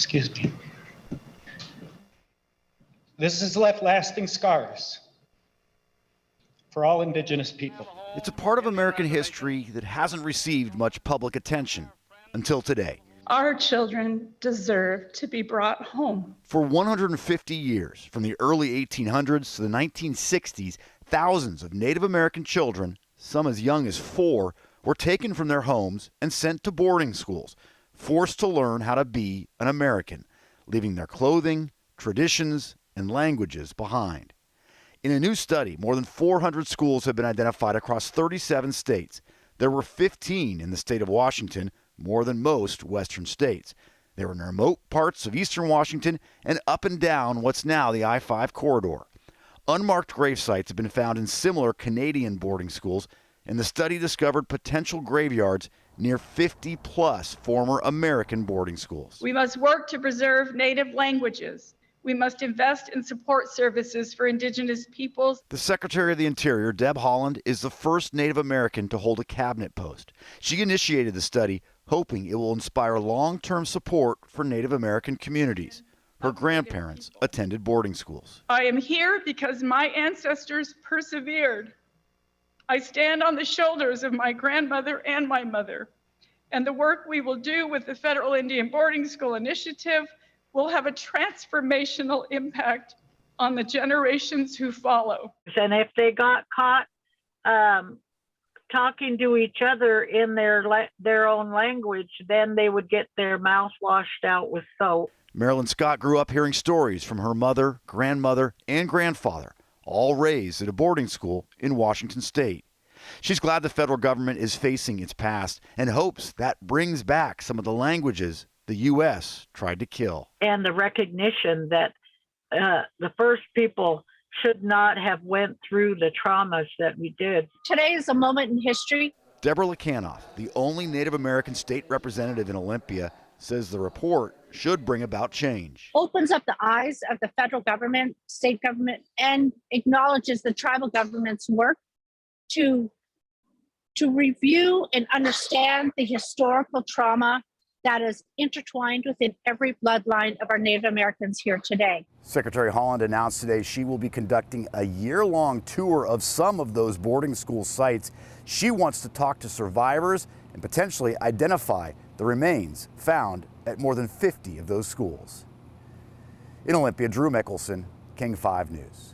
excuse me. This has left lasting scars for all Indigenous people. It's a part of American history that hasn't received much public attention until today. Our children deserve to be brought home. For 150 years, from the early 1800s to the 1960s, thousands of Native American children, some as young as 4, were taken from their homes and sent to boarding schools, forced to learn how to be an American, leaving their clothing, traditions, and languages behind. In a new study, more than 400 schools have been identified across 37 states. There were 15 in the state of Washington, more than most Western states. They were in remote parts of eastern Washington and up and down what's now the I-5 corridor. Unmarked grave sites have been found in similar Canadian boarding schools, and the study discovered potential graveyards near 50-plus former American boarding schools. We must work to preserve Native languages. We must invest in support services for Indigenous peoples. The Secretary of the Interior, Deb Haaland, is the first Native American to hold a cabinet post. She initiated the study, hoping it will inspire long-term support for Native American communities. Her grandparents attended boarding schools. I am here because my ancestors persevered. I stand on the shoulders of my grandmother and my mother, and the work we will do with the Federal Indian Boarding School Initiative will have a transformational impact on the generations who follow. And if they got caught talking to each other in their own language, then they would get their mouth washed out with soap. Marilyn Scott grew up hearing stories from her mother, grandmother, and grandfather, all raised at a boarding school in Washington state. She's glad the federal government is facing its past and hopes that brings back some of the languages the U.S. tried to kill. And the recognition that the first people should not have went through the traumas that we did. Today is a moment in history. Deborah Lekanoff, the only Native American state representative in Olympia, says the report should bring about change. Opens up the eyes of the federal government, state government, and acknowledges the tribal government's work to review and understand the historical trauma that is intertwined within every bloodline of our Native Americans here today. Secretary Haaland announced today she will be conducting a year-long tour of some of those boarding school sites. She wants to talk to survivors and potentially identify the remains found at more than 50 of those schools. In Olympia, Drew Mickelson, King 5 News.